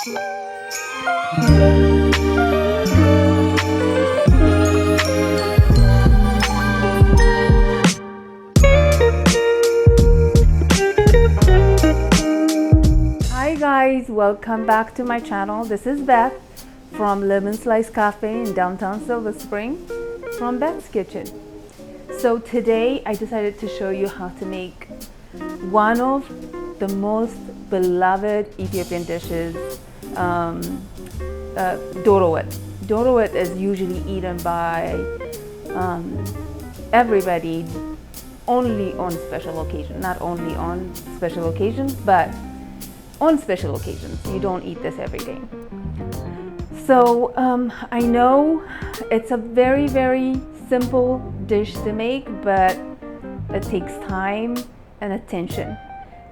Hi guys, welcome back to my channel. This is Beth from Lemon Slice Cafe in downtown Silver Spring from Beth's Kitchen. So today I decided to show you how to make one of the most beloved Ethiopian dishes, Doro Wot. Doro Wot is usually eaten by everybody only on special occasions. Not only on special occasions, but on special occasions. You don't eat this every day. So I know it's a very, very simple dish to make, but it takes time and attention.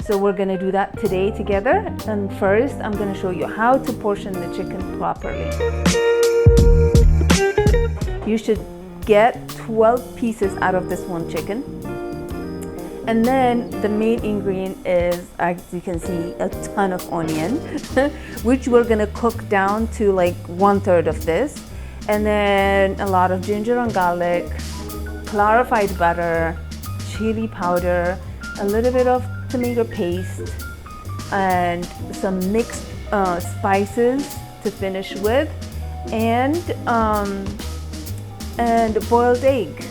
So we're gonna do that today together. And first, I'm gonna show you how to portion the chicken properly. You should get 12 pieces out of this one chicken. And then the main ingredient is, as you can see, a ton of onion, which we're gonna cook down to like 1/3 of this. And then a lot of ginger and garlic, clarified butter, chili powder, a little bit of tomato paste, and some mixed spices to finish with, and boiled egg.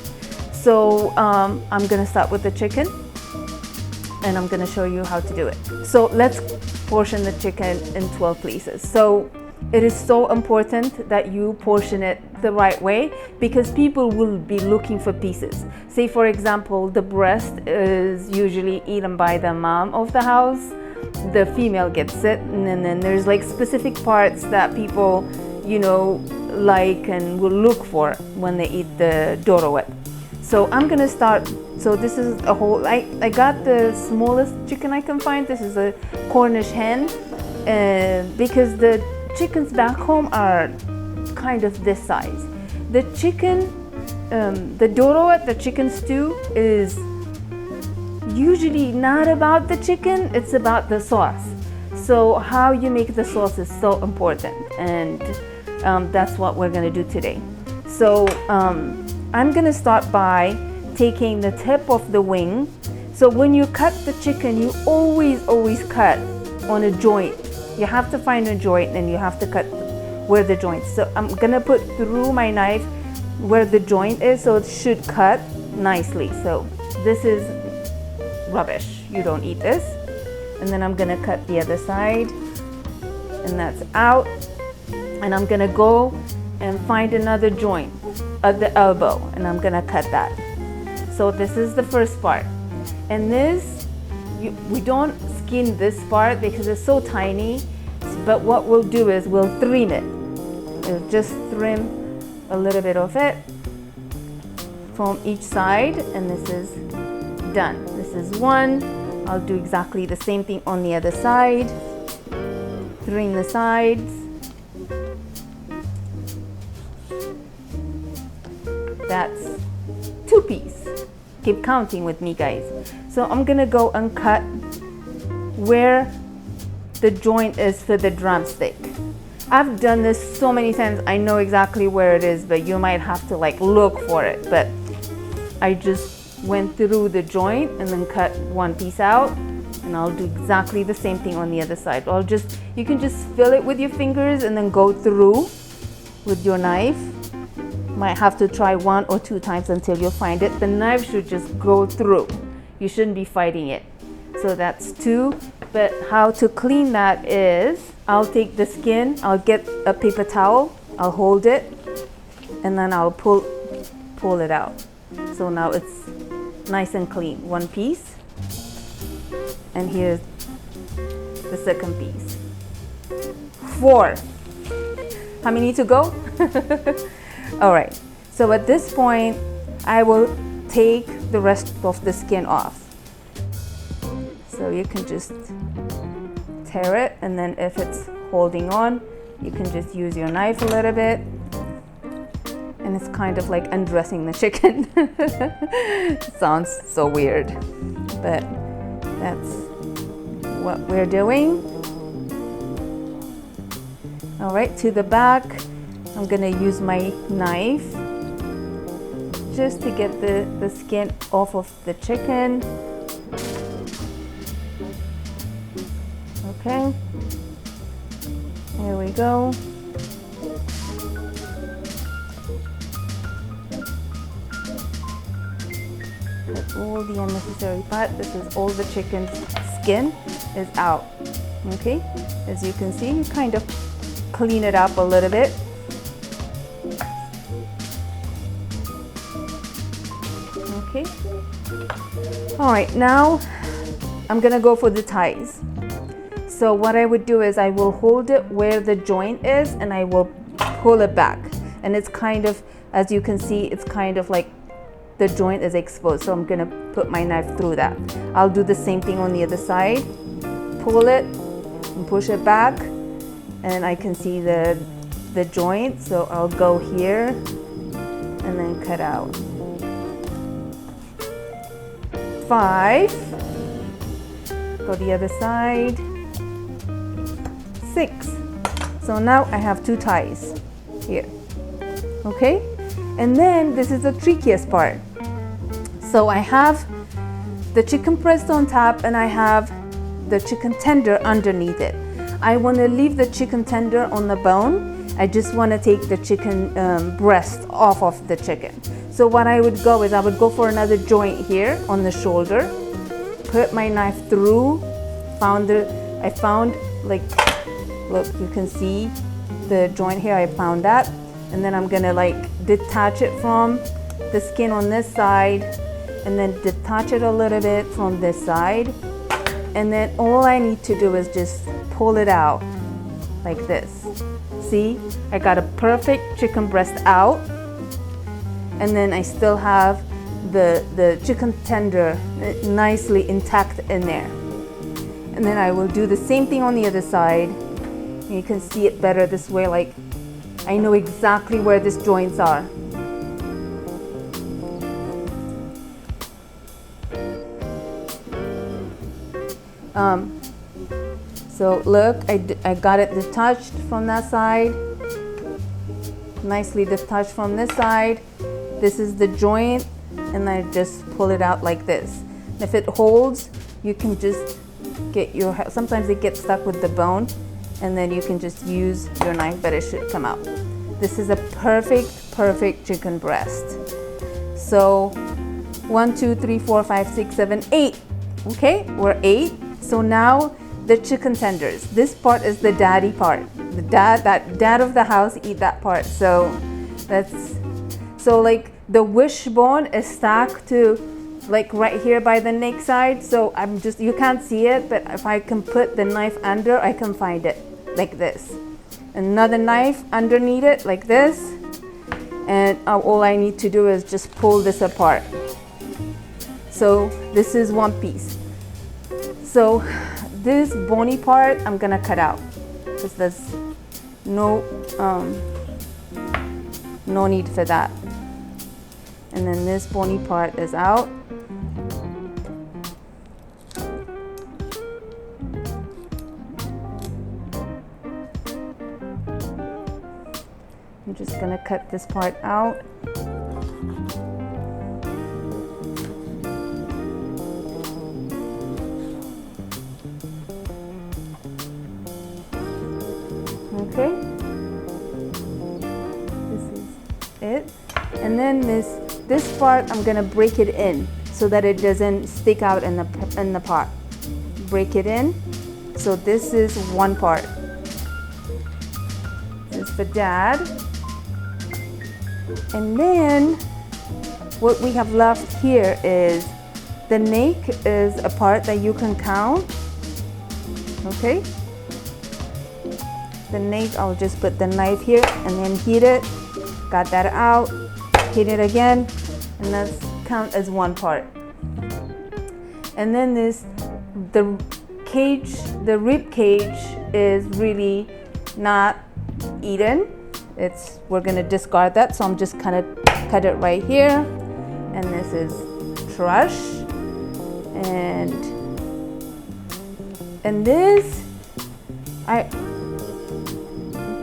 So I'm gonna start with the chicken, and I'm gonna show you how to do it. So let's portion the chicken in 12 pieces. So it is so important that you portion it the right way, because people will be looking for pieces. Say for example, the breast is usually eaten by the mom of the house. The female gets it, and then there's like specific parts that people, you know, like and will look for when they eat the Doro Wot. So I'm gonna start. So this is a whole, I got the smallest chicken I can find. This is a Cornish hen, because the chickens back home are kind of this size. The chicken, the Doro Wot, the chicken stew, is usually not about the chicken, it's about the sauce. So how you make the sauce is so important, and that's what we're gonna do today. So I'm gonna start by taking the tip of the wing. So when you cut the chicken, you always cut on a joint. You have to find a joint, and you have to cut where the joint. So I'm gonna put through my knife where the joint is, so it should cut nicely. So this is rubbish, you don't eat this. And then I'm gonna cut the other side, and that's out. And I'm gonna go and find another joint at the elbow, and I'm gonna cut that. So this is the first part. And this, we don't skin this part because it's so tiny, but what we'll do is we'll trim it. We'll just trim a little bit of it from each side, and this is done. This is one. I'll do exactly the same thing on the other side. Trim the sides. That's 2 pieces. Keep counting with me, guys. So I'm gonna go and cut where the joint is for the drumstick. I've done this so many times, I know exactly where it is, but you might have to like look for it. But I just went through the joint and then cut 1 piece out, and I'll do exactly the same thing on the other side. You can just fill it with your fingers and then go through with your knife. Might have to try 1 or 2 times until you find it. The knife should just go through. You shouldn't be fighting it. So that's 2. But how to clean that is, I'll take the skin, I'll get a paper towel, I'll hold it, and then I'll pull it out. So now it's nice and clean. 1 piece, and here's the second piece. 4. How many to go? All right, so at this point, I will take the rest of the skin off. So you can just tear it, and then if it's holding on, you can just use your knife a little bit. And it's kind of like undressing the chicken. Sounds so weird, but that's what we're doing. All right, to the back, I'm gonna use my knife just to get the skin off of the chicken. Okay, here we go. Cut all the unnecessary part. This is all the chicken's skin is out. Okay, as you can see, you kind of clean it up a little bit. Okay. All right, now I'm gonna go for the thighs. So what I would do is I will hold it where the joint is and I will pull it back. And it's kind of, as you can see, it's kind of like the joint is exposed. So I'm gonna put my knife through that. I'll do the same thing on the other side. Pull it and push it back. And I can see the joint. So I'll go here and then cut out. 5. Go the other side. 6. So now I have 2 thighs here. Okay, and then this is the trickiest part. So I have the chicken breast on top and I have the chicken tender underneath it. I want to leave the chicken tender on the bone. I just want to take the chicken breast off of the chicken. So what I would go is I would go for another joint here on the shoulder, put my knife through, I found like, look, you can see the joint here, I found that. And then I'm gonna like detach it from the skin on this side and then detach it a little bit from this side. And then all I need to do is just pull it out like this. See, I got a perfect chicken breast out. And then I still have the chicken tender nicely intact in there. And then I will do the same thing on the other side. You can see it better this way, like I know exactly where these joints are. So look, I got it detached from that side, nicely detached from this side. This is the joint, and I just pull it out like this. If it holds, you can just get your, sometimes it gets stuck with the bone, and then you can just use your knife, but it should come out. This is a perfect chicken breast. So 1, 2, 3, 4, 5, 6, 7, 8. Okay, we're 8. So now the chicken tenders. This part is the daddy part. The dad of the house eat that part. So like the wishbone is stuck to like right here by the neck side. So you can't see it, but if I can put the knife under, I can find it like this. Another knife underneath it like this. And all I need to do is just pull this apart. So this is one piece. So this bony part I'm gonna cut out because there's no need for that. And then this bony part is out. I'm just gonna cut this part out. Okay, this is it. And then this part I'm gonna break it in so that it doesn't stick out in the pot. Break it in. So this is one part. This is for Dad. And then what we have left here is the neck is a part that you can count. Okay. The neck, I'll just put the knife here and then heat it. Got that out. Heat it again, and that's count as one part. And then the rib cage is really not eaten. We're gonna discard that, so I'm just kind of cut it right here. And this is trash. And this,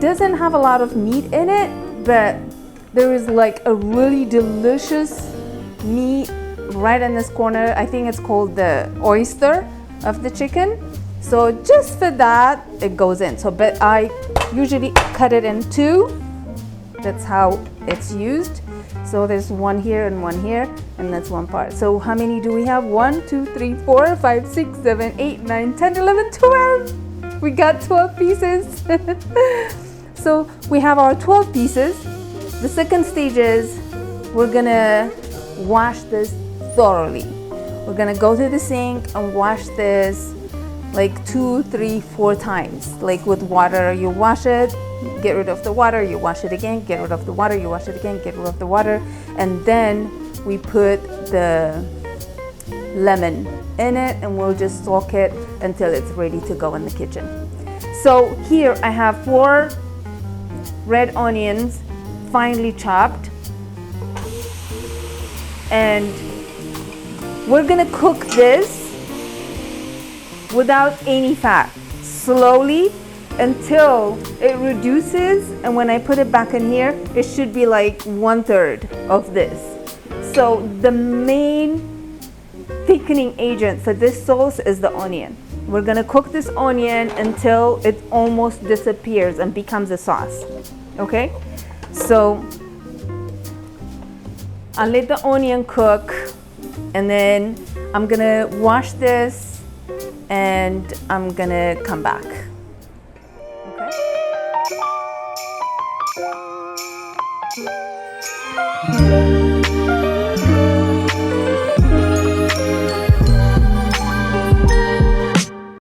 doesn't have a lot of meat in it, but there is like a really delicious meat right in this corner. I think it's called the oyster of the chicken. So just for that, it goes in. So, but I usually cut it in two. That's how it's used. So there's one here, and that's one part. So how many do we have? 1, 2, 3, 4, 5, 6, 7, 8, 9, 10, 11, 12. We got 12 pieces. So we have our 12 pieces. The second stage is we're gonna wash this thoroughly. We're gonna go to the sink and wash this like 2, 3, 4 times. Like with water, you wash it, get rid of the water, you wash it again, get rid of the water, you wash it again, get rid of the water, and then we put the lemon in it and we'll just soak it until it's ready to go in the kitchen. So here I have 4 red onions, finely chopped, and we're gonna cook this without any fat, slowly until it reduces, and when I put it back in here, it should be like 1/3 of this. So the main thickening agent for this sauce is the onion. We're gonna cook this onion until it almost disappears and becomes a sauce, okay? So I'll let the onion cook, and then I'm gonna wash this and I'm gonna come back. Okay.